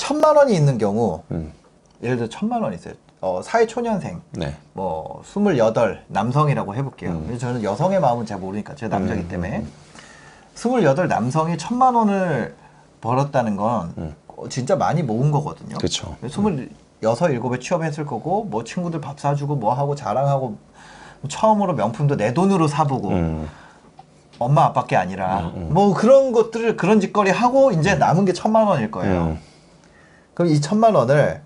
천만 원이 있는 경우, 예를 들어 천만 원 있어요. 사회초년생, 네. 뭐 28 남성이라고 해볼게요. 저는 여성의 마음은 잘 모르니까 제가 남자기 때문에 28 남성이 천만 원을 벌었다는 건 진짜 많이 모은 거거든요. 그렇죠. 26, 7에 취업했을 거고 뭐 친구들 밥 사주고 뭐 하고 자랑하고 처음으로 명품도 내 돈으로 사보고 엄마 아빠께 아니라 뭐 그런 것들을 그런 짓거리 하고 이제 남은 게 천만 원일 거예요. 그럼 이 천만 원을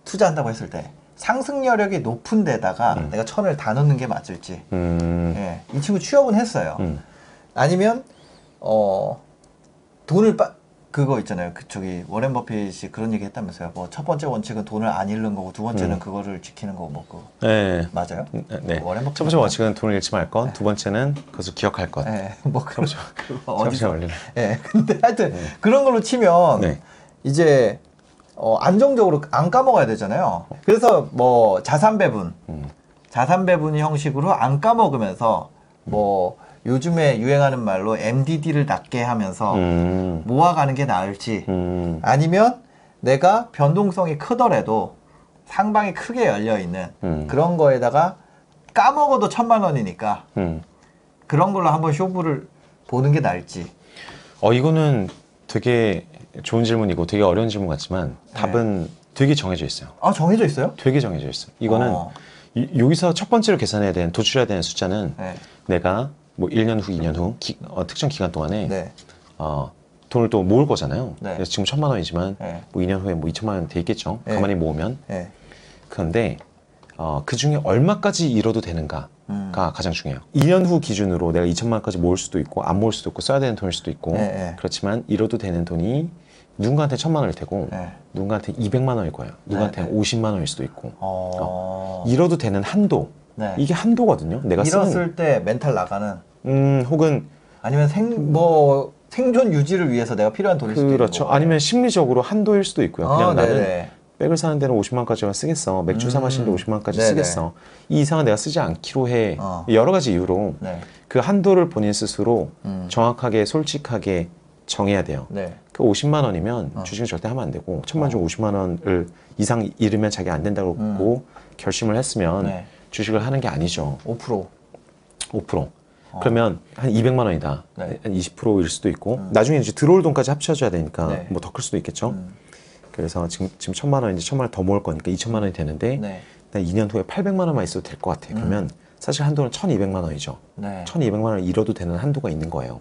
투자한다고 했을 때 상승 여력이 높은 데다가 내가 천을 다 넣는 게 맞을지. 예, 이 친구 취업은 했어요. 아니면 돈을 그거 있잖아요. 저기 워렌 버핏이 그런 얘기 했다면서요. 뭐 첫 번째 원칙은 돈을 안 잃는 거고 두 번째는 그거를 지키는 거고 뭐 그거. 네. 맞아요? 네. 워렌 버핏 첫 번째 원칙은 돈을 잃지 말 것, 두 번째는 그것을 기억할 것. 네. 뭐 그런 거 어디서 예. 네. 근데 하여튼 그런 걸로 치면 이제 안정적으로 안 까먹어야 되잖아요. 그래서 뭐 자산 배분 형식으로 안 까먹으면서 뭐 요즘에 유행하는 말로 MDD를 낮게 하면서 모아가는 게 나을지 아니면 내가 변동성이 크더라도 상방이 크게 열려있는 그런 거에다가 까먹어도 천만 원이니까 그런 걸로 한번 쇼부를 보는 게 나을지. 이거는 되게 좋은 질문이고 되게 어려운 질문 같지만 답은 되게 정해져 있어요. 아, 정해져 있어요? 되게 정해져 있어요. 이거는 여기서 첫 번째로 계산해야 되는, 도출해야 되는 숫자는 내가 뭐 1년 후, 2년 후 특정 기간 동안에 돈을 또 모을 거잖아요. 그래서 지금 1,000만 원이지만 뭐 2년 후에 뭐 2천만 원 돼 있겠죠. 가만히 모으면. 그런데 그 중에 얼마까지 잃어도 되는가가 가장 중요해요. 2년 후 기준으로 내가 2천만 원까지 모을 수도 있고 안 모을 수도 있고 써야 되는 돈일 수도 있고 그렇지만 잃어도 되는 돈이 누군가한테 1,000만 원일 테고 누군가한테 200만 원일 거예요. 누군가한테 50만 원일 수도 있고 잃어도 되는 한도. 이게 한도거든요. 내가 잃었을 때 멘탈 나가는 혹은 아니면 생존 유지를 위해서 내가 필요한 돈일 수도 있는 그렇죠. 거고. 아니면 심리적으로 한도일 수도 있고요. 그냥 나는 백을 사는 데는 50만 원까지만 쓰겠어. 맥주 사 마시는데 50만 원까지 쓰겠어. 이 이상은 내가 쓰지 않기로 해. 여러 가지 이유로 그 한도를 본인 스스로 정확하게 솔직하게 정해야 돼요. 그 50만 원이면 주식을 절대 하면 안 되고 1,000만 원 중 50만 원을 이상 잃으면 자기 안 된다고 결심을 했으면 주식을 하는 게 아니죠. 5%. 그러면 한 200만 원이다. 한 20%일 수도 있고 나중에 이제 들어올 돈까지 합쳐줘야 되니까 뭐 더 클 수도 있겠죠. 그래서 지금 1,000만 원인지 1,000만 원 더 모을 거니까 2,000만 원이 되는데 나 2년 후에 800만 원만 있어도 될 것 같아. 그러면 사실 한도는 1,200만 원이죠. 1,200만 원을 잃어도 되는 한도가 있는 거예요.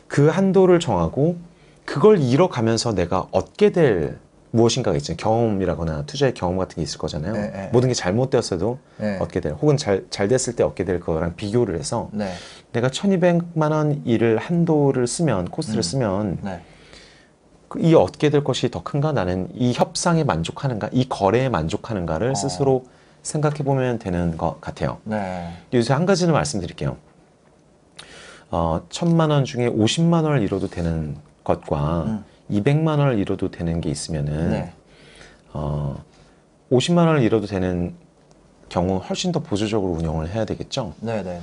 그 한도를 정하고 그걸 잃어가면서 내가 얻게 될 무엇인가가 있잖아요. 경험이라거나 투자의 경험 같은 게 있을 거잖아요. 모든 게 잘못되었어도 얻게 될, 혹은 잘 됐을 때 얻게 될 거랑 비교를 해서 내가 1,200만 원 일을 한도를 쓰면, 코스트를 쓰면 이 얻게 될 것이 더 큰가? 나는 이 협상에 만족하는가? 이 거래에 만족하는가를 스스로 생각해 보면 되는 것 같아요. 요새 한 가지는 말씀드릴게요. 1,000만 원 중에 50만 원을 잃어도 되는 것과 200만 원을 잃어도 되는 게 있으면은 50만 원을 잃어도 되는 경우 훨씬 더 보수적으로 운영을 해야 되겠죠. 근데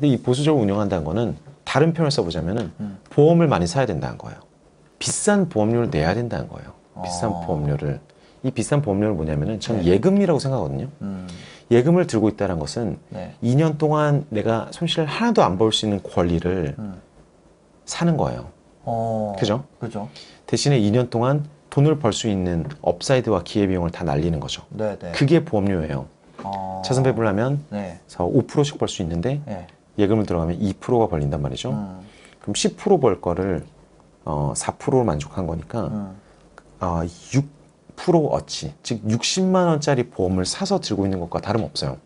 이 보수적으로 운영한다는 거는 다른 표현을 써보자면은 보험을 많이 사야 된다는 거예요. 비싼 보험료를 내야 된다는 거예요. 비싼 보험료를. 이 비싼 보험료는 뭐냐면은 저는 예금이라고 생각하거든요. 예금을 들고 있다는 것은 2년 동안 내가 손실을 하나도 안 볼 수 있는 권리를 사는 거예요. 그죠? 대신에 2년 동안 돈을 벌 수 있는 업사이드와 기회비용을 다 날리는 거죠. 그게 보험료예요. 자산 배분을 하면 5%씩 벌 수 있는데 예금을 들어가면 2%가 벌린단 말이죠. 그럼 10% 벌 거를 4%로 만족한 거니까 6% 어치, 즉 60만 원짜리 보험을 사서 들고 있는 것과 다름없어요.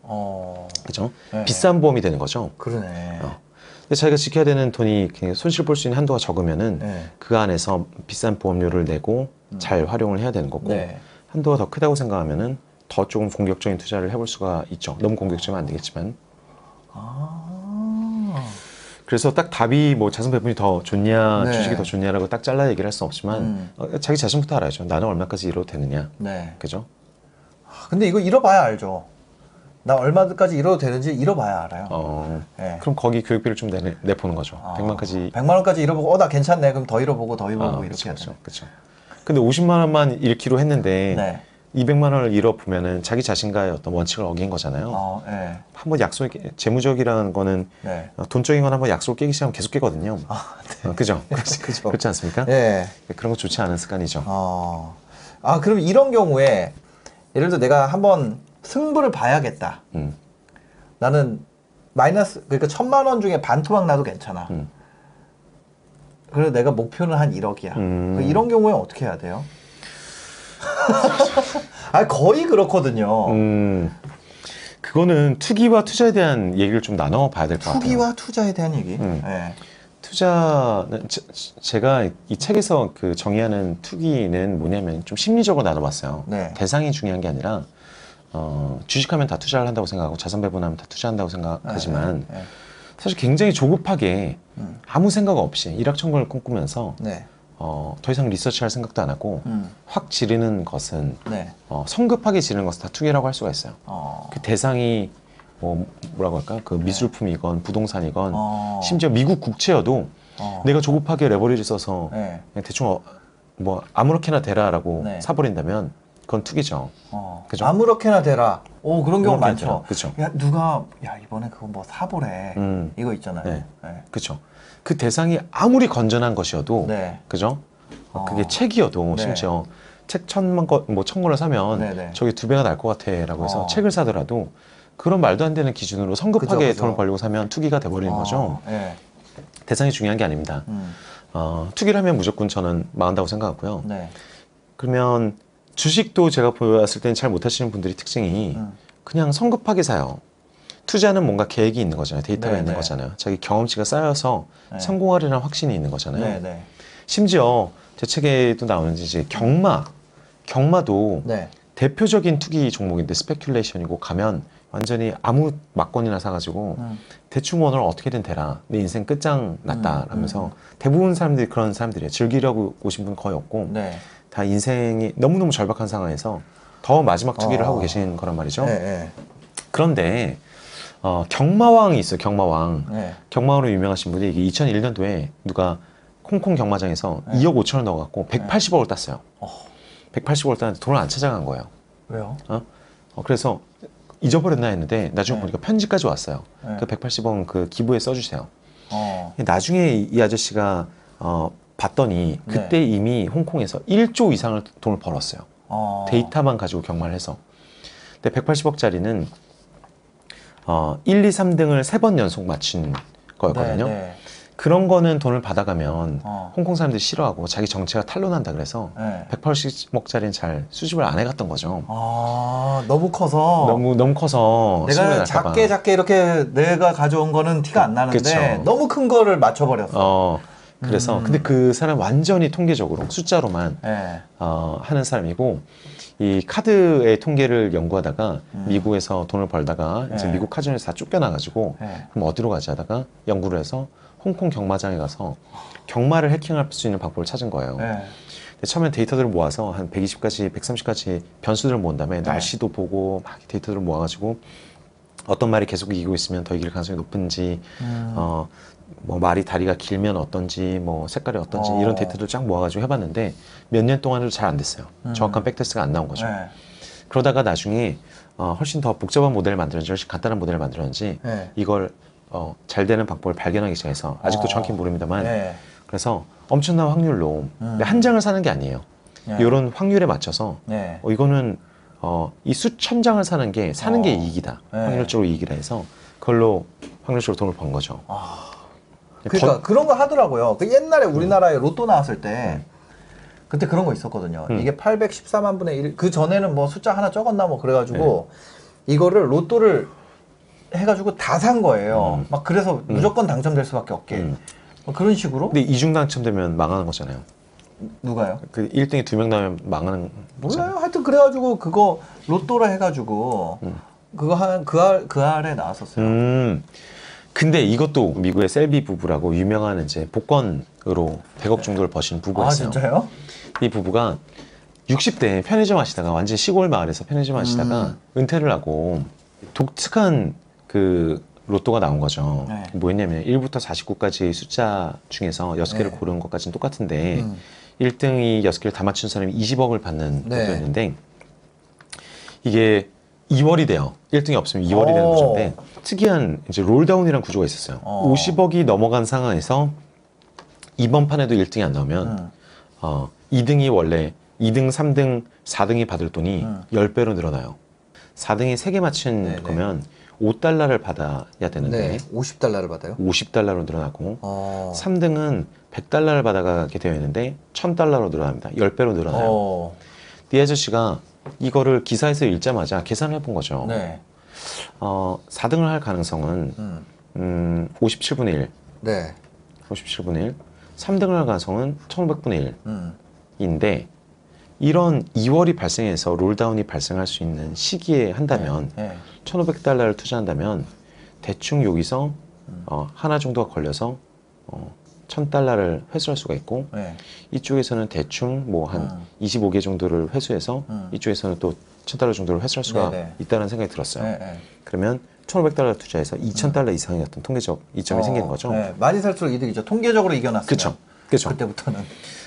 그죠? 비싼 보험이 되는 거죠. 근데 자기가 지켜야 되는 돈이 그냥 손실 볼 수 있는 한도가 적으면은 그 안에서 비싼 보험료를 내고 잘 활용을 해야 되는 거고 한도가 더 크다고 생각하면은 더 조금 공격적인 투자를 해볼 수가 있죠. 너무 공격적이면 안 되겠지만. 그래서 딱 답이 뭐 자산 배분이 더 좋냐, 주식이 더 좋냐라고 딱 잘라 얘기를 할 수는 없지만 자기 자신부터 알아야죠. 나는 얼마까지 잃어도 되느냐. 그죠? 근데 이거 잃어봐야 알죠. 나 얼마까지 잃어도 되는지 잃어봐야 알아요. 네. 그럼 거기 교육비를 좀 내보는 거죠. 100만까지. 100만 원까지 잃어보고 나 괜찮네. 그럼 더 잃어보고 더 잃어보고 이렇게 하죠. 그렇죠. 근데 50만 원만 잃기로 했는데 네. 200만 원을 잃어보면은 자기 자신과의 어떤 원칙을 어긴 거잖아요. 네. 한번 재무적이라는 거는 네. 돈적인 건 한번 약속을 깨기 시작하면 계속 깨거든요. 네. 그죠? 그죠. 그렇지 않습니까? 네. 그런 거 좋지 않은 습관이죠. 그럼 이런 경우에 예를 들어 내가 한번 승부를 봐야겠다. 나는 마이너스, 그러니까 1000만 원 중에 반토막 나도 괜찮아. 그래서 내가 목표는 한 1억이야. 이런 경우에 어떻게 해야 돼요? 거의 그렇거든요. 그거는 투기와 투자에 대한 얘기를 좀 나눠봐야 될 것 같아요. 투기와 투자에 대한 얘기? 네. 투자는 제가 이 책에서 그 정의하는 투기는 뭐냐면 좀 심리적으로 나눠봤어요. 네. 대상이 중요한 게 아니라 주식하면 다 투자를 한다고 생각하고 자산 배분하면 다 투자한다고 생각하지만 네. 사실 굉장히 조급하게 아무 생각 없이 일확천금을 꿈꾸면서 네. 더 이상 리서치할 생각도 안 하고 확 지르는 것은 네. 성급하게 지르는 것은 다 투기라고 할 수가 있어요. 그 대상이 뭐라고 할까? 그 미술품이건 부동산이건 심지어 미국 국채여도 내가 조급하게 레버리지 써서 그냥 대충 뭐 아무렇게나 대라라고 사버린다면 그건 투기죠. 그죠? 아무렇게나 대라. 그런 경우 많죠. 그렇죠. 누가 이번에 그거 뭐 사보래. 이거 있잖아요. 네. 그렇죠. 그 대상이 아무리 건전한 것이어도 그죠? 그게 책이어도 심지어 책 1000권을 사면 저게 2배가 날 것 같아라고 해서 책을 사더라도 그런 말도 안 되는 기준으로 성급하게 그죠. 돈을 벌려고 사면 투기가 돼버리는 거죠. 대상이 중요한 게 아닙니다. 투기를 하면 무조건 저는 망한다고 생각하고요. 그러면 주식도 제가 보았을 때는 잘 못하시는 분들이 특징이 그냥 성급하게 사요. 투자는 뭔가 계획이 있는 거잖아요. 데이터가 있는 거잖아요. 자기 경험치가 쌓여서 성공하리라는 확신이 있는 거잖아요. 심지어 제 책에도 나오는지 이제 경마도 대표적인 투기 종목인데 스페큘레이션이고 가면 완전히 아무 막건이나 사가지고 대충 오늘 어떻게든 되라. 내 인생 끝장 났다. 라면서 대부분 사람들이 그런 사람들이에요. 즐기려고 오신 분 거의 없고 다 인생이 너무너무 절박한 상황에서 더 마지막 투기를 하고 계신 거란 말이죠. 그런데 경마왕이 있어요. 경마왕. 경마왕으로 유명하신 분이 이게 2001년도에 누가 홍콩 경마장에서 2억 5천을 넣어갖고 180억을 땄어요. 180억을 땄는데 돈을 안 찾아간 거예요. 왜요? 그래서 잊어버렸나 했는데 나중에 보니까 편지까지 왔어요. 그 180억은 그 기부에 써주세요. 나중에 이 아저씨가 봤더니 그때 이미 홍콩에서 1조 이상을 돈을 벌었어요. 데이터만 가지고 경마를 해서. 근데 180억짜리는 1, 2, 3등을 3번 연속 맞춘 거였거든요. 그런 거는 돈을 받아가면 홍콩 사람들이 싫어하고 자기 정체가 탄로난다 그래서 180억짜리는 잘 수집을 안 해갔던 거죠. 너무 커서 너무 커서 내가 작게 이렇게 내가 가져온 거는 티가 안 나는데 그쵸. 너무 큰 거를 맞춰버렸어. 그래서 근데 그 사람 완전히 통계적으로 숫자로만 하는 사람이고 이 카드의 통계를 연구하다가 미국에서 돈을 벌다가 이제 미국 카지노에서 다 쫓겨나가지고 그럼 어디로 가지 하다가 연구를 해서 홍콩 경마장에 가서 경마를 해킹할 수 있는 방법을 찾은 거예요. 근데 처음엔 데이터들을 모아서 한 120가지, 130가지 변수들을 모은 다음에 날씨도 보고 막 데이터들을 모아가지고 어떤 말이 계속 이기고 있으면 더 이길 가능성이 높은지 뭐 말이 다리가 길면 어떤지 뭐 색깔이 어떤지 이런 데이터들을 쫙 모아가지고 해봤는데 몇 년 동안도 잘 안 됐어요. 정확한 백테스트가 안 나온 거죠. 그러다가 나중에 훨씬 더 복잡한 모델을 만들었는지 훨씬 간단한 모델을 만들었는지 이걸 잘 되는 방법을 발견하기 시작해서 아직도 정확히 모릅니다만 그래서 엄청난 확률로 한 장을 사는 게 아니에요. 이런 확률에 맞춰서 이거는 이 수천 장을 사는 게 이익이다. 확률적으로 이익이라 해서 그걸로 확률적으로 돈을 번 거죠. 그러니까 그런 거 하더라고요. 그 옛날에 우리나라에 로또 나왔을 때 그때 그런 거 있었거든요. 이게 814만 분의 1. 그 전에는 뭐 숫자 하나 적었나 뭐 그래가지고 이거를 로또를 해가지고 다 산 거예요. 막 그래서 무조건 당첨될 수밖에 없게. 뭐 그런 식으로. 근데 이중 당첨되면 망하는 거잖아요. 누가요? 그 1등이 2명 나오면 망하는 거잖아요. 몰라요. 하여튼 그래가지고 그거 로또로 해가지고 그거 한 그 아래 나왔었어요. 근데 이것도 미국의 셀비 부부라고 유명한 이제 복권으로 100억 정도를 버신 부부가 있어요. 진짜요? 이 부부가 60대에 편의점 하시다가 완전 시골 마을에서 편의점 하시다가 은퇴를 하고 독특한 그 로또가 나온 거죠. 네. 뭐였냐면 1부터 49까지 숫자 중에서 6개를 네. 고른 것까지는 똑같은데 1등이 6개를 다 맞춘 사람이 20억을 받는 네. 로또였는데 이게 2월이 돼요. 1등이 없으면 2월이 되는 구조인데 특이한 이제 롤다운이라는 구조가 있었어요. 50억이 넘어간 상황에서 이번 판에도 1등이 안 나오면 2등이 원래 2등, 3등, 4등이 받을 돈이 10배로 늘어나요. 4등이 3개 맞춘 네네. 거면 5달러를 받아야 되는데 네. 50달러를 받아요? 50달러로 늘어나고 3등은 100달러를 받아가게 되어 있는데 1000달러로 늘어납니다. 10배로 늘어나요. 이 아저씨가 이거를 기사에서 읽자마자 계산을 해본 거죠. 네. 4등을 할 가능성은 57분의 1. 네. 57분의 1. 3등을 할 가능성은 1500분의 1인데 이런 2월이 발생해서 롤다운이 발생할 수 있는 시기에 한다면 1500달러를 투자한다면 대충 여기서 하나 정도가 걸려서 1000달러를 회수할 수가 있고 이쪽에서는 대충 뭐 한 25개 정도를 회수해서 이쪽에서는 또 1000달러 정도를 회수할 수가 있다는 생각이 들었어요. 그러면 1500달러 투자해서 2000달러 이상의 어떤 통계적 이점이 생기는 거죠. 많이 살수록 이득이죠. 통계적으로 이겨놨으면. 그렇죠. 그때부터는.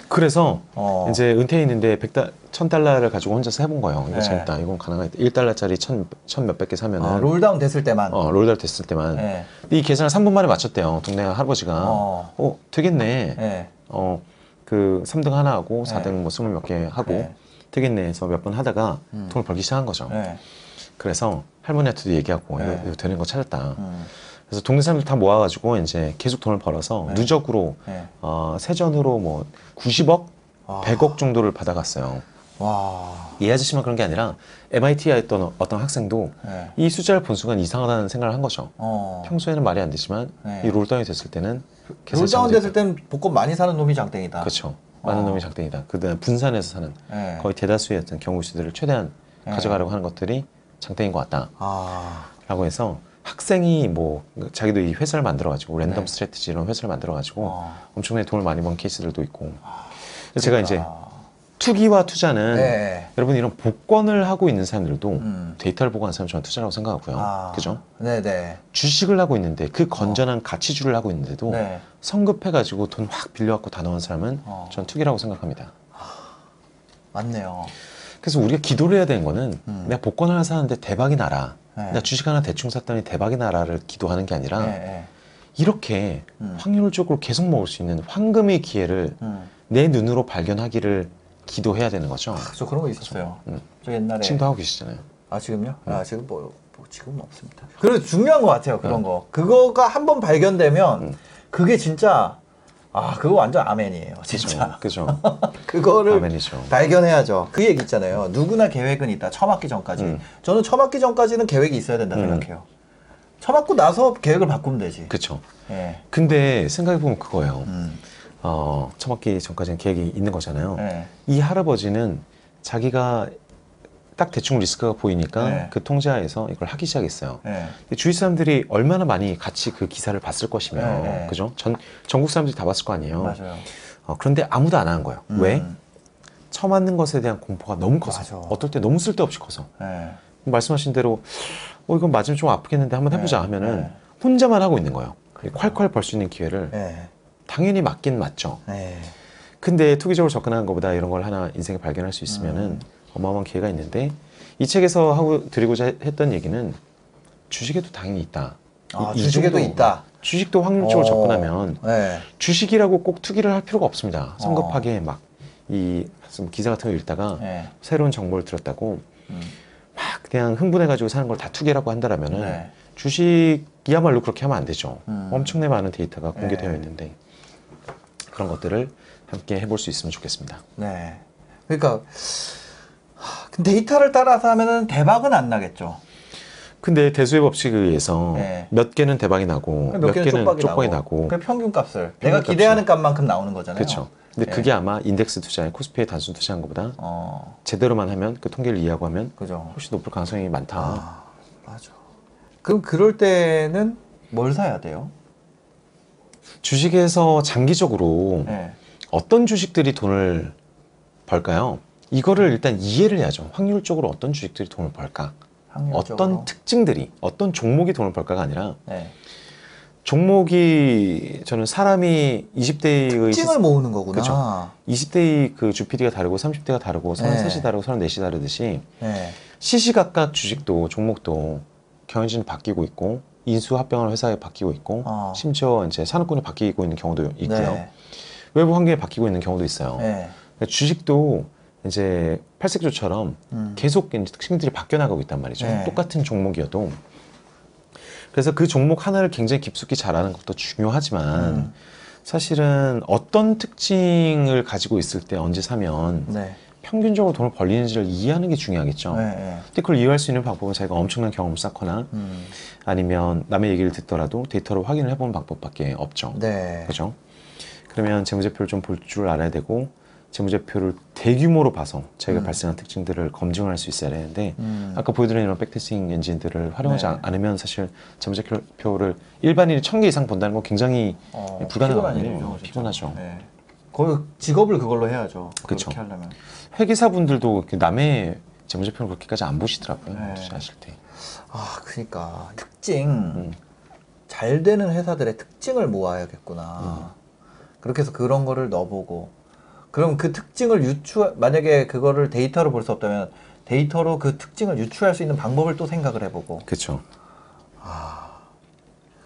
그래서 이제 은퇴했는데 1000달러를 가지고 혼자서 해본 거예요. 이거 재밌다. 이건 가능하겠다. 1달러짜리 1000 몇백 개 사면은 롤다운 됐을 때만. 롤다운 됐을 때만. 이 계산을 3분 만에 맞췄대요. 동네 할아버지가. 되겠네. 그 3등 하나 하고 4등 뭐 20 몇 개 하고 되겠네 해서 몇 번 하다가 돈을 벌기 시작한 거죠. 그래서 할머니한테도 얘기하고 이거 되는 거 찾았다. 그래서 동네 사람들 다 모아가지고 이제 계속 돈을 벌어서 누적으로 세전으로 뭐 90억, 100억 정도를 받아갔어요. 이 아저씨만 그런 게 아니라 MIT에 있던 어떤 학생도 이 숫자를 본 순간 이상하다는 생각을 한 거죠. 평소에는 말이 안 되지만 이 롤다운이 됐을 때는 롤다운 됐을 때는 복권 많이 사는 놈이 장땡이다. 그렇죠. 많은 놈이 장땡이다. 그다음 분산해서 사는 거의 대다수의 어떤 경우 수들을 최대한 가져가려고 하는 것들이 장땡인 것 같다. 라고 해서 학생이 뭐 자기도 이 회사를 만들어가지고 랜덤 스트래티지 이런 회사를 만들어가지고 엄청나게 돈을 많이 번 케이스들도 있고. 그래서 제가 이제 투기와 투자는 여러분 이런 복권을 하고 있는 사람들도 데이터를 보고 하는 사람 저는 투자라고 생각하고요. 그죠? 네네. 주식을 하고 있는데 그 건전한 가치주를 하고 있는데도 성급해가지고 돈 확 빌려갖고 다 넣은 사람은 저는 투기라고 생각합니다. 맞네요. 그래서 우리가 기도를 해야 되는 거는 내가 복권 하나 사는데 대박이 나라. 내가 주식 하나 대충 샀더니 대박이 나라를 기도하는 게 아니라 이렇게 확률적으로 계속 먹을 수 있는 황금의 기회를 내 눈으로 발견하기를 기도해야 되는 거죠. 저 그런 거 있었어요. 저 옛날에. 지금도 하고 계시잖아요. 지금요? 지금 지금은 없습니다. 그리고 중요한 것 같아요. 그런 거. 그거가 한번 발견되면 그게 진짜 그거 완전 아멘이에요. 진짜. 그죠. 그거를 아멘이죠. 발견해야죠. 그 얘기 있잖아요. 누구나 계획은 있다. 처맞기 전까지. 저는 처맞기 전까지는 계획이 있어야 된다 생각해요. 처맞고 나서 계획을 바꾸면 되지. 그렇죠. 근데 생각해보면 그거예요. 처맞기 전까지는 계획이 있는 거잖아요. 이 할아버지는 자기가 딱 대충 리스크가 보이니까 그 통제하에서 이걸 하기 시작했어요. 주위 사람들이 얼마나 많이 같이 그 기사를 봤을 것이며, 그죠? 전국 사람들이 다 봤을 거 아니에요. 맞아요. 그런데 아무도 안 한 거예요. 왜? 처맞는 것에 대한 공포가 너무 커서. 맞아. 어떨 때 너무 쓸데없이 커서. 말씀하신 대로, 이건 맞으면 좀 아프겠는데 한번 해보자 하면은 혼자만 하고 있는 거예요. 콸콸 벌 수 있는 기회를. 당연히 맞긴 맞죠. 근데 투기적으로 접근하는 것보다 이런 걸 하나 인생에 발견할 수 있으면은 어마어마한 기회가 있는데 이 책에서 하고 드리고자 했던 얘기는 주식에도 당연히 있다. 주식에도 있다. 주식도 확률적으로 접근하면 주식이라고 꼭 투기를 할 필요가 없습니다. 성급하게 막 이 기사 같은 거 읽다가 새로운 정보를 들었다고 막 그냥 흥분해가지고 사는 걸 다 투기라고 한다라면은 주식이야말로 그렇게 하면 안 되죠. 엄청나게 많은 데이터가 공개되어 있는데 그런 것들을 함께 해볼 수 있으면 좋겠습니다. 그러니까 데이터를 따라서 하면은 대박은 안 나겠죠. 근데 대수의 법칙에 의해서 몇 개는 대박이 나고 몇 개는 쪽박이 나고 그 평균값을 내가 기대하는 값만큼 나오는 거잖아요. 그렇죠. 근데 그게 아마 인덱스 투자에 코스피에 단순 투자한 것보다 제대로만 하면 그 통계를 이해하고 하면 훨씬 높을 가능성이 많다. 맞아. 그럼 그럴 때는 뭘 사야 돼요? 주식에서 장기적으로 어떤 주식들이 돈을 벌까요? 이거를 일단 이해를 해야죠. 확률적으로 어떤 주식들이 돈을 벌까? 어떤 특징들이, 어떤 종목이 돈을 벌까가 아니라 종목이 저는 사람이 20대의 특징을 모으는 거구나. 그렇죠. 20대의 그 주PD가 다르고 30대가 다르고 33이 다르고 34이 다르듯이 시시각각 주식도 종목도 경영진이 바뀌고 있고 인수 합병하는 회사에 바뀌고 있고 심지어 이제 산업군이 바뀌고 있는 경우도 있고요. 외부 환경이 바뀌고 있는 경우도 있어요. 그러니까 주식도 이제 팔색조처럼 계속 이제 특징들이 바뀌어 나가고 있단 말이죠. 똑같은 종목이어도. 그래서 그 종목 하나를 굉장히 깊숙이 잘 아는 것도 중요하지만 사실은 어떤 특징을 가지고 있을 때 언제 사면 평균적으로 돈을 벌리는지를 이해하는 게 중요하겠죠. 근데 그걸 이해할 수 있는 방법은 자기가 엄청난 경험을 쌓거나 아니면 남의 얘기를 듣더라도 데이터로 확인을 해보는 방법밖에 없죠. 그죠? 그러면 재무제표를 좀 볼 줄 알아야 되고 재무제표를 대규모로 봐서 자기가 발생한 특징들을 검증할 수 있어야 되는데 아까 보여드린 이런 백테스팅 엔진들을 활용하지 않으면 사실 재무제표를 일반인이 1000개 이상 본다는 건 굉장히 불가능하거든요. 피곤하죠. 거의 직업을 그걸로 해야죠. 그렇죠. 그렇게 하려면. 회계사분들도 남의 재무제표를 그렇게까지 안 보시더라고요. 하실 때. 그러니까 특징 잘 되는 회사들의 특징을 모아야겠구나. 그렇게 해서 그런 거를 넣어보고 그럼 그 특징을 만약에 그거를 데이터로 볼 수 없다면 데이터로 그 특징을 유추할 수 있는 방법을 또 생각을 해보고. 그렇죠.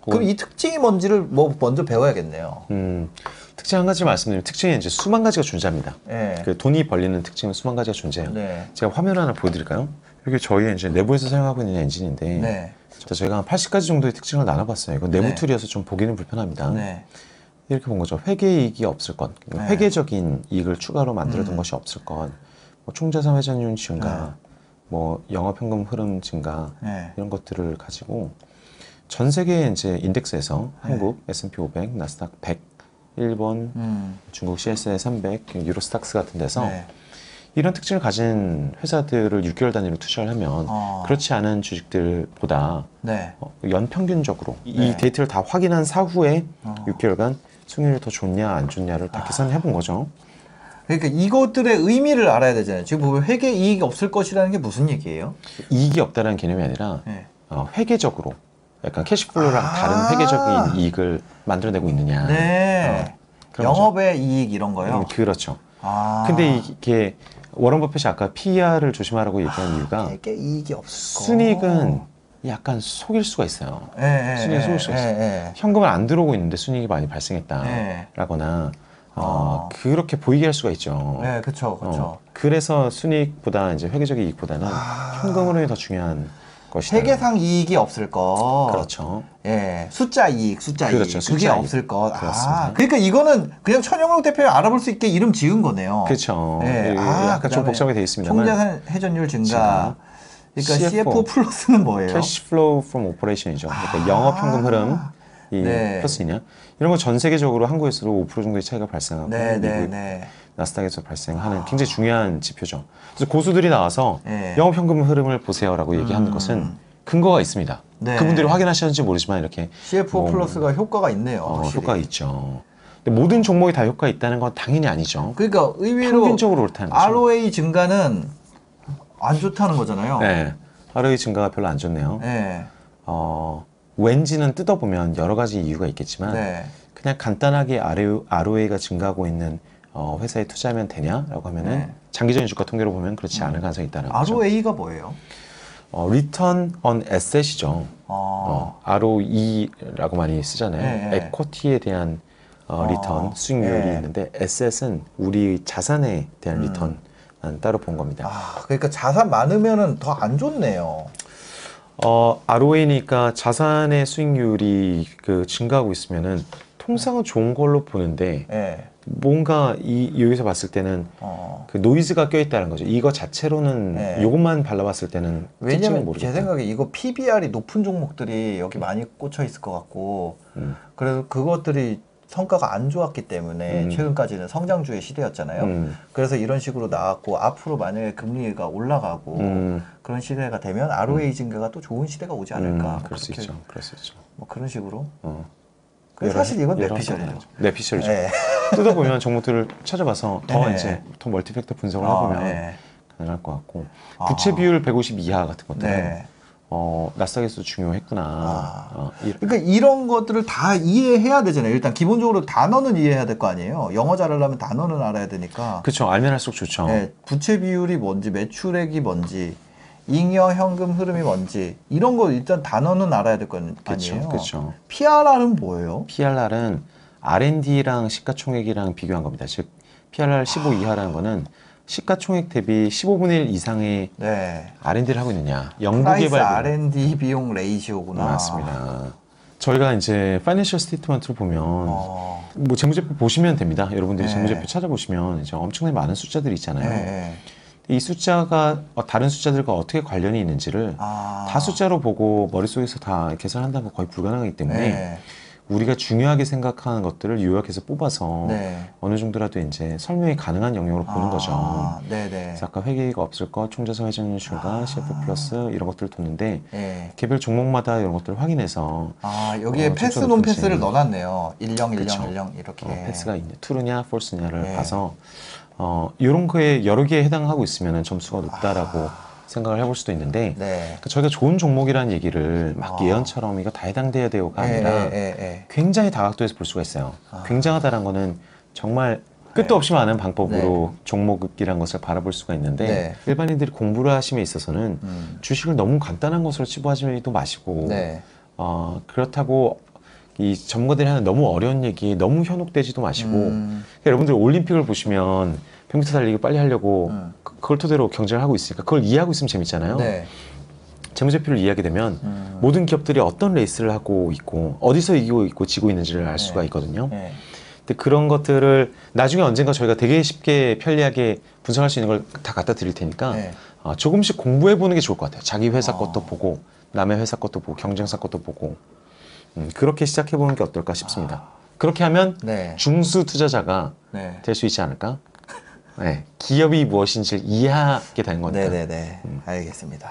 그럼 이 특징이 뭔지를 먼저 배워야겠네요. 특징 한 가지 말씀드리면 특징이 이제 수만 가지가 존재합니다. 그 돈이 벌리는 특징은 수만 가지가 존재해요. 제가 화면 하나 보여드릴까요? 이게 저희 이제 내부에서 사용하고 있는 엔진인데 저희가 한 80가지 정도의 특징을 나눠봤어요. 이거 내부 툴이어서 좀 보기는 불편합니다. 이렇게 본 거죠. 회계이익이 없을 것, 회계적인 이익을 추가로 만들어둔 것이 없을 것, 뭐 총자산 회전율 증가, 뭐 영업현금 흐름 증가 이런 것들을 가지고 전 세계 이제 인덱스에서 한국 S&P 500, 나스닥 100, 일본, 중국 CSI 300, 유로스탁스 같은 데서 이런 특징을 가진 회사들을 6개월 단위로 투자를 하면 그렇지 않은 주식들보다 연평균적으로 이 데이터를 다 확인한 사후에 6개월간 수익률이 더 좋냐 안 좋냐를 다 계산해 본 거죠. 그러니까 이것들의 의미를 알아야 되잖아요. 지금 보면 회계 이익이 없을 것이라는 게 무슨 얘기예요? 이익이 없다는 개념이 아니라 회계적으로 약간 캐시플로우랑 다른 회계적인 이익을 만들어내고 있느냐. 영업의 거죠. 이익 이런 거요? 그렇죠. 근데 이게 워런 버핏이 아까 PER을 조심하라고 얘기한 이유가 회계 이익이 없을 거. 순이익은 약간 속일 수가 있어요. 순이익이 속일 수가 있어요. 현금을 안 들어오고 있는데 순이익이 많이 발생했다라거나 그렇게 보이게 할 수가 있죠. 그렇죠. 그래서 순이익보다 이제 회계적인 이익보다는 현금 흐름이 더 중요한 것이다. 회계상 이익이 없을 것. 그렇죠. 숫자 이익. 그렇죠. 그게 없을 것. 그러니까 이거는 그냥 천영록 대표가 알아볼 수 있게 이름 지은 거네요. 그렇죠. 약간 좀 복잡하게 되어 있습니다만. 총자산 회전율 증가. 그러니까 CFO 플러스는 뭐예요? Cash Flow from Operation이죠. 그러니까 영업 현금 흐름 이 플러스냐. 이런 거 전 세계적으로 한국에서도 5% 정도의 차이가 발생하고 미국 나스닥에서 발생하는 굉장히 중요한 지표죠. 그래서 고수들이 나와서 영업 현금 흐름을 보세요라고 얘기하는 것은 근거가 있습니다. 그분들이 확인하셨는지 모르지만 이렇게 CFO 플러스가 효과가 있네요. 효과가 있죠. 근데 모든 종목이 다 효과가 있다는 건 당연히 아니죠. 그러니까 의외로 평균적으로 옳다는 거죠. ROA 증가는 안 좋다는 거잖아요. ROA 증가가 별로 안 좋네요. 왠지는 뜯어보면 여러 가지 이유가 있겠지만 그냥 간단하게 ROA가 증가하고 있는 회사에 투자하면 되냐라고 하면은 장기적인 주가 통계로 보면 그렇지 않을 가능성이 있다는 거죠. ROA가 뭐예요? Return on Asset이죠. ROE라고 많이 쓰잖아요. 에쿼티에 대한 리턴, 수익률이 있는데 Asset은 우리 자산에 대한 리턴 따로 본 겁니다. 그러니까 자산 많으면은 더 안 좋네요. ROA니까 자산의 수익률이 증가하고 있으면은 통상은 좋은 걸로 보는데 뭔가 여기서 봤을 때는 그 노이즈가 껴있다는 거죠. 이거 자체로는 이것만 발라봤을 때는 왜냐면 제 생각에 이거 PBR이 높은 종목들이 여기 많이 꽂혀 있을 것 같고 그래서 그것들이 성과가 안 좋았기 때문에 최근까지는 성장주의 시대였잖아요. 그래서 이런 식으로 나왔고 앞으로 만약에 금리가 올라가고 그런 시대가 되면 ROA 증가가 또 좋은 시대가 오지 않을까. 그럴 수 있죠. 그럴 수 있죠. 뭐 그런 식으로. 사실 이건 뇌피셜이죠. 뇌피셜이죠. 뜯어보면 종목들을 찾아봐서 더 이제 멀티팩터 분석을 해보면 가능할 것 같고 부채 비율 150 이하 같은 것들은 나스닥에서도 중요했구나. 그러니까 이런 것들을 다 이해해야 되잖아요. 일단 기본적으로 단어는 이해해야 될 거 아니에요. 영어 잘하려면 단어는 알아야 되니까. 그렇죠. 알면 할수록 좋죠. 네, 부채 비율이 뭔지, 매출액이 뭔지, 잉여 현금 흐름이 뭔지 이런 거 일단 단어는 알아야 될 거 아니에요. 그렇죠. PRR은 뭐예요? PRR은 R&D랑 시가총액이랑 비교한 겁니다. 즉 PRR 15 이하라는 거는 시가총액 대비 15분의 1 이상의 네. R&D를 하고 있느냐. 프라이스 R&D 비용 레이시오구나. 맞습니다. 저희가 이제 파이낸셜 스테이트먼트를 보면 뭐 재무제표 보시면 됩니다. 여러분들이 재무제표 찾아보시면 이제 엄청나게 많은 숫자들이 있잖아요. 이 숫자가 다른 숫자들과 어떻게 관련이 있는지를 다 숫자로 보고 머릿속에서 다 계산한다는 건 거의 불가능하기 때문에 우리가 중요하게 생각하는 것들을 요약해서 뽑아서 어느 정도라도 이제 설명이 가능한 영역으로 보는 거죠. 그래서 아까 회계가 없을 것, 총자산 회전율과 CF 플러스 이런 것들을 뒀는데 개별 종목마다 이런 것들을 확인해서 여기에 패스 논 패스를 넣어놨네요. 10, 10, 그쵸. 10 이렇게. 패스가 있냐, true냐, false냐를 봐서 이런 거에 여러 개에 해당하고 있으면 점수가 높다라고 생각을 해볼 수도 있는데 그러니까 저희가 좋은 종목이라는 얘기를 막 예언처럼 이거 다 해당돼야 돼요가 아니라 굉장히 다각도에서 볼 수가 있어요. 굉장하다는 거는 정말 끝도 없이 많은 방법으로 종목이라는 것을 바라볼 수가 있는데 일반인들이 공부를 하심에 있어서는 주식을 너무 간단한 것으로 치부하지도 마시고 그렇다고 이 전문가들이 하는 너무 어려운 얘기 너무 현혹되지도 마시고 그러니까 여러분들 올림픽을 보시면 100m 달리기 빨리 하려고 그걸 토대로 경쟁을 하고 있으니까 그걸 이해하고 있으면 재밌잖아요. 재무제표를 이해하게 되면 모든 기업들이 어떤 레이스를 하고 있고 어디서 이기고 있고 지고 있는지를 알 수가 있거든요. 근데 그런 것들을 나중에 언젠가 저희가 되게 쉽게 편리하게 분석할 수 있는 걸 다 갖다 드릴 테니까 조금씩 공부해 보는 게 좋을 것 같아요. 자기 회사 것도 보고 남의 회사 것도 보고 경쟁사 것도 보고 그렇게 시작해 보는 게 어떨까 싶습니다. 그렇게 하면 중수 투자자가 될 수 있지 않을까? 기업이 무엇인지를 이해하게 되는 거니까. 알겠습니다.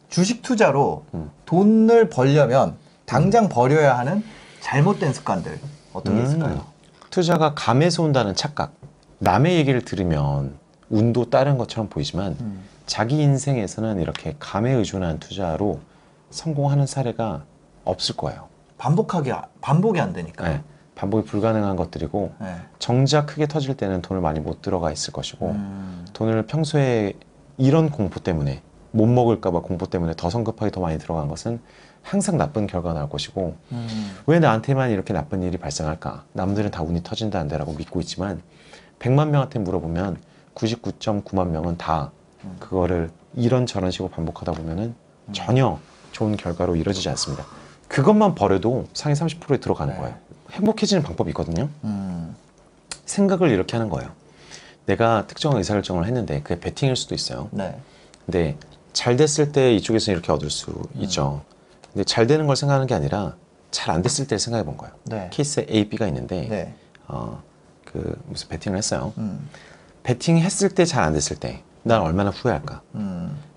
주식 투자로 돈을 벌려면 당장 버려야 하는 잘못된 습관들 어떤 게 있을까요? 투자가 감에서 온다는 착각. 남의 얘기를 들으면 운도 따른 것처럼 보이지만 자기 인생에서는 이렇게 감에 의존한 투자로 성공하는 사례가 없을 거예요. 반복이 안 되니까. 반복이 불가능한 것들이고 정작 크게 터질 때는 돈을 많이 못 들어가 있을 것이고 돈을 평소에 이런 공포 때문에 못 먹을까 봐 공포 때문에 더 성급하게 더 많이 들어간 것은 항상 나쁜 결과가 나올 것이고 왜 나한테만 이렇게 나쁜 일이 발생할까? 남들은 다 운이 터진다는 데라고 믿고 있지만 100만 명한테 물어보면 99.9만 명은 다 그거를 이런저런 식으로 반복하다 보면은 전혀 좋은 결과로 이루어지지 않습니다. 그것만 버려도 상위 30%에 들어가는 거예요. 행복해지는 방법이 있거든요. 생각을 이렇게 하는 거예요. 내가 특정한 의사결정을 했는데 그게 베팅일 수도 있어요. 근데 잘 됐을 때 이쪽에서 이렇게 얻을 수 있죠. 근데 잘 되는 걸 생각하는 게 아니라 잘 안 됐을 때 생각해 본 거예요. 케이스 A, B가 있는데 무슨 베팅을 했어요. 베팅했을 때 잘 안 됐을 때 난 얼마나 후회할까.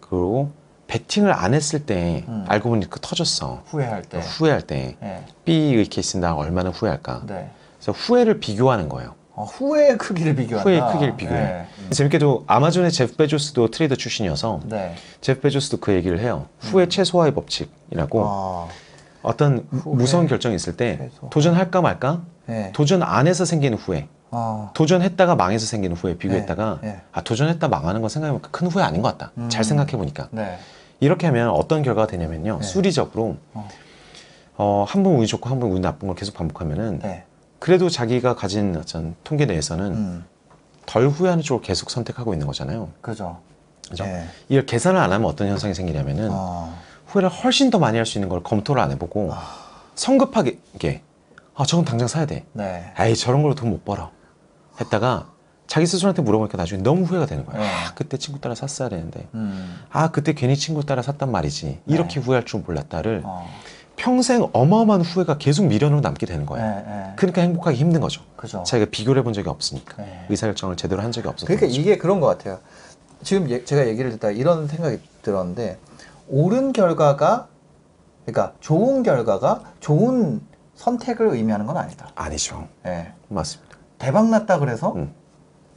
그리고 베팅을 안 했을 때 알고 보니 터졌어. 후회할 때 B의 케이스는 나 얼마나 후회할까. 그래서 후회를 비교하는 거예요. 후회의 크기를 비교한다. 후회의 크기를 비교해. 재밌게도 아마존의 제프 베조스도 트레이더 출신이어서 제프 베조스도 그 얘기를 해요. 후회 최소화의 법칙이라고. 어떤 무서운 결정이 있을 때 도전할까 말까? 도전 안 해서 생기는 후회. 도전했다가 망해서 생기는 후회 비교했다가 도전했다 망하는 거 생각해보니까 큰 후회 아닌 것 같다. 잘 생각해보니까. 이렇게 하면 어떤 결과가 되냐면요. 수리적으로 한 번 운이 좋고 한 번 운이 나쁜 걸 계속 반복하면은 그래도 자기가 가진 어떤 통계 내에서는 덜 후회하는 쪽을 계속 선택하고 있는 거잖아요. 그죠? 이걸 계산을 안 하면 어떤 현상이 생기냐면은 후회를 훨씬 더 많이 할 수 있는 걸 검토를 안 해보고 성급하게 저건 당장 사야 돼. 에이 저런 걸로 돈 못 벌어. 했다가 자기 스스로한테 물어보니까 나중에 너무 후회가 되는 거야. 그때 친구 따라 샀어야 되는데 그때 괜히 친구 따라 샀단 말이지. 이렇게 후회할 줄 몰랐다를 평생 어마어마한 후회가 계속 미련으로 남게 되는 거예요. 그러니까 행복하기 힘든 거죠. 자기가 비교를 해본 적이 없으니까. 의사결정을 제대로 한 적이 없어서. 그러니까 이게 그런 것 같아요. 지금 제가 얘기를 듣다가 이런 생각이 들었는데 옳은 결과가 그러니까 좋은 결과가 좋은 선택을 의미하는 건 아니다. 아니죠. 맞습니다. 대박 났다 그래서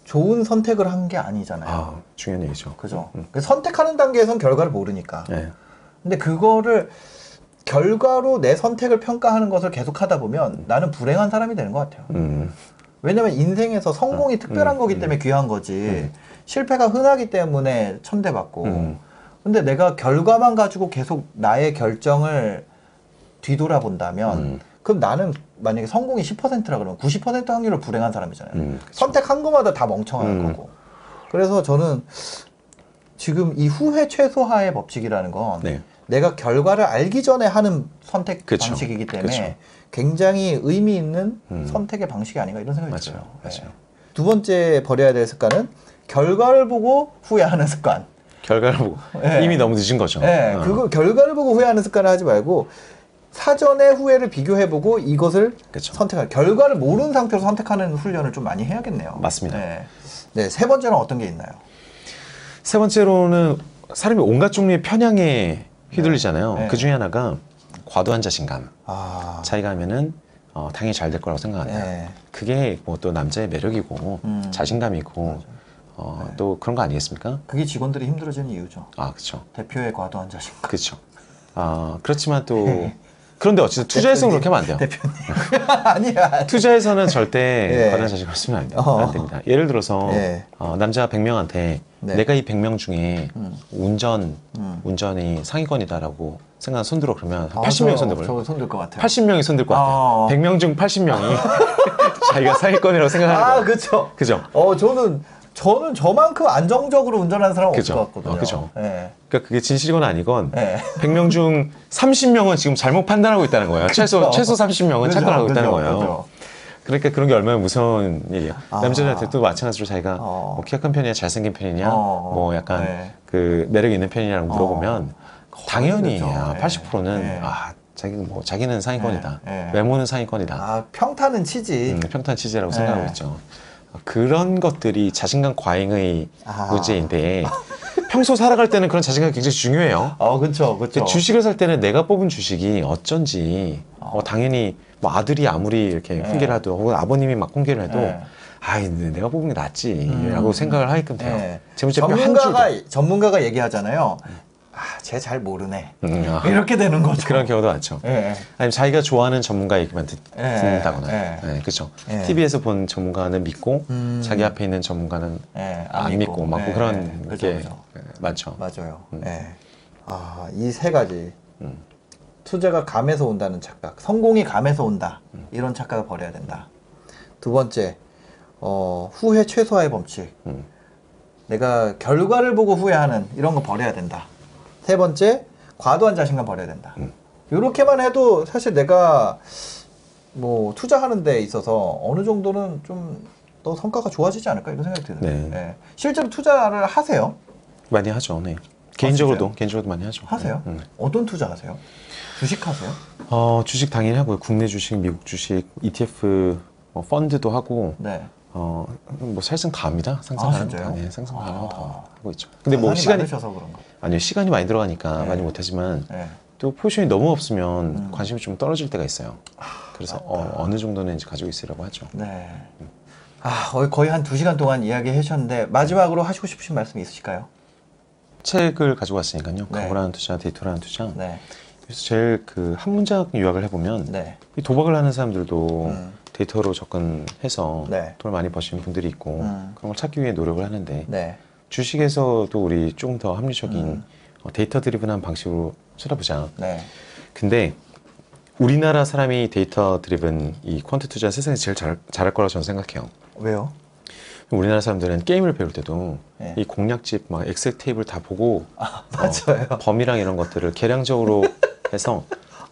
좋은 선택을 한 게 아니잖아요. 중요한 얘기죠. 그죠. 선택하는 단계에선 결과를 모르니까. 근데 그거를 결과로 내 선택을 평가하는 것을 계속 하다 보면 나는 불행한 사람이 되는 것 같아요. 왜냐면 인생에서 성공이 특별한 거기 때문에 귀한 거지 실패가 흔하기 때문에 천대받고 근데 내가 결과만 가지고 계속 나의 결정을 뒤돌아본다면 그럼 나는 만약에 성공이 10%라 그러면 90% 확률로 불행한 사람이잖아요. 선택한 것마다 다 멍청한 거고. 그래서 저는 지금 이 후회 최소화의 법칙이라는 건 네. 내가 결과를 알기 전에 하는 선택 그쵸. 방식이기 때문에 그쵸. 굉장히 의미 있는 선택의 방식이 아닌가 이런 생각이 들어요. 맞아요. 네. 두 번째 버려야 될 습관은 결과를 보고 후회하는 습관. 결과를 보고 네. 이미 너무 늦은 거죠. 네, 그거 결과를 보고 후회하는 습관을 하지 말고 사전에 후회를 비교해보고 이것을 그쵸. 선택할 결과를 모르는 상태로 선택하는 훈련을 좀 많이 해야겠네요. 맞습니다. 네. 네, 세 번째는 어떤 게 있나요? 세 번째로는 사람이 온갖 종류의 편향에 휘둘리잖아요. 네. 그 중에 하나가 과도한 자신감. 아, 자기가 하면은 당연히 잘 될 거라고 생각한다. 네. 그게 뭐 또 남자의 매력이고 자신감이고 또 그런 거 아니겠습니까? 그게 직원들이 힘들어지는 이유죠. 아, 그렇죠. 대표의 과도한 자신감. 그렇죠. 그렇지만 또 그런데 어쨌든 투자에서는 그렇게 하면 안 돼요. 대표님. 아니야. 투자에서는 절대 예. 과도한 자신감 쓰면 안 됩니다. 예를 들어서 예. 남자 100명한테 네. 내가 이 100명 중에 운전이 상위권이다라고 생각하는 손들어 그러면 80명이 손들어요. 저 손들 것 같아요. 80명이 손들 것 같아요. 100명 중 80명이 자기가 상위권이라고 생각하는 거예요. 그렇죠. 그죠? 저는 저만큼 안정적으로 운전하는 사람은 없을 그죠. 것 같거든요. 그죠. 네. 그러니까 그게 진실이건 아니건 네. 100명 중 30명은 지금 잘못 판단하고 있다는 거예요. 최소 30명은 착각하고 있다는 거예요. 그죠. 그러니까 그런 게 얼마나 무서운 일이야. 아. 남자들한테도 마찬가지로 자기가 뭐 키가 큰 편이냐, 잘생긴 편이냐, 뭐 약간 네. 그 매력 있는 편이냐라고 물어보면 당연히 그렇죠. 80%는 네. 자기는 상위권이다. 네. 외모는 상위권이다. 평타는 치지. 평탄 치즈라고 네. 생각하고 있죠. 그런 것들이 자신감 과잉의 문제인데 평소 살아갈 때는 그런 자신감이 굉장히 중요해요. 그렇죠. 그렇죠. 주식을 살 때는 내가 뽑은 주식이 어쩐지 당연히 뭐 아들이 아무리 이렇게 훈계를 해도 혹은 아버님이 막 훈계를 해도 내가 뽑은 게 낫지라고 생각을 하게끔 돼요. 네. 재무제표 한 줄도. 전문가가 얘기하잖아요. 쟤 잘 모르네. 이렇게 되는 거죠. 그런 경우도 많죠. 네. 아니면 자기가 좋아하는 전문가 얘기만 듣는다거나. 네. 그렇죠. 네. TV에서 본 전문가는 믿고 자기 앞에 있는 전문가는 안 믿고 막 그런 게 많죠. 맞아요. 네. 이 세 가지. 투자가 감에서 온다는 착각, 성공이 감에서 온다. 이런 착각을 버려야 된다. 두 번째, 후회 최소화의 법칙. 내가 결과를 보고 후회하는 이런 거 버려야 된다. 세 번째, 과도한 자신감 버려야 된다. 이렇게만 해도 사실 내가 뭐 투자하는 데 있어서 어느 정도는 좀 더 성과가 좋아지지 않을까 이런 생각이 드는데. 네. 네. 실제로 투자를 하세요? 많이 하죠. 네. 개인적으로도 많이 하죠. 하세요? 어떤 투자 하세요? 주식 하세요? 주식 당연히 하고요. 국내 주식, 미국 주식, ETF, 펀드도 하고. 네. 뭐 사실상 다 합니다. 상상 가능. 네, 상상 가능 다 하고 있죠. 근데 뭐 시간이 많으셔서 그런가? 아니요, 시간이 많이 들어가니까 많이 못하지만 또 포지션이 너무 없으면 관심이 좀 떨어질 때가 있어요. 그래서 어느 정도는 이제 가지고 있으려고 하죠. 네. 거의 한 2시간 동안 이야기 해주셨는데 마지막으로 하시고 싶으신 말씀 있으실까요? 책을 가지고 왔으니까요. 네. 각오라는 투자, 데이터라는 투자. 네. 그래서 제일 그 한 문장 요약을 해보면 이 도박을 하는 사람들도 데이터로 접근해서 돈을 많이 버시는 분들이 있고 그런 걸 찾기 위해 노력을 하는데 주식에서도 우리 조금 더 합리적인 데이터 드리븐한 방식으로 쳐다보자. 근데 우리나라 사람이 데이터 드리븐 이 퀀트 투자 세상에서 제일 잘할 거라고 저는 생각해요. 왜요? 우리나라 사람들은 게임을 배울 때도 이 공략집 막 엑셀 테이블 다 보고 맞아요. 범위랑 이런 것들을 계량적으로 해서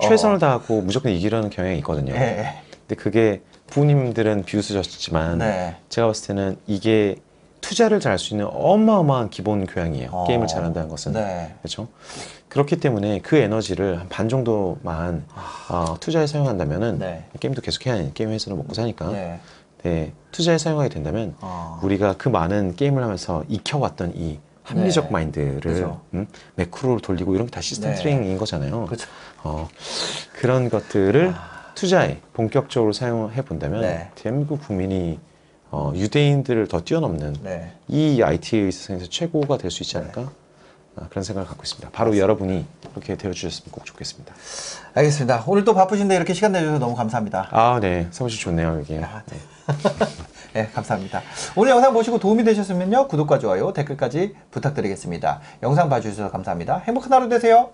최선을 다하고 무조건 이기려는 경향이 있거든요. 근데 그게 부모님들은 비웃으셨지만 제가 봤을 때는 이게 투자를 잘할 수 있는 어마어마한 기본 교양이에요. 게임을 잘한다는 것은. 그렇죠? 그렇기 때문에 그 에너지를 한 반 정도만 투자에 사용한다면은 게임도 계속 해야 하니 게임 회사로 먹고 사니까 투자에 사용하게 된다면 우리가 그 많은 게임을 하면서 익혀왔던 이 합리적 마인드를 매크로를 돌리고 이런 게 다 시스템 트레이닝인 거잖아요. 그런 것들을 투자에 본격적으로 사용해 본다면 대한민국 국민이 유대인들을 더 뛰어넘는 이 IT의 세상에서 최고가 될 수 있지 않을까? 그런 생각을 갖고 있습니다. 바로 여러분이 그렇게 되어주셨으면 꼭 좋겠습니다. 알겠습니다. 오늘 또 바쁘신데 이렇게 시간 내주셔서 너무 감사합니다. 아, 네. 사무실 좋네요, 여기. 네. 네, 감사합니다. 오늘 영상 보시고 도움이 되셨으면요, 구독과 좋아요, 댓글까지 부탁드리겠습니다. 영상 봐주셔서 감사합니다. 행복한 하루 되세요.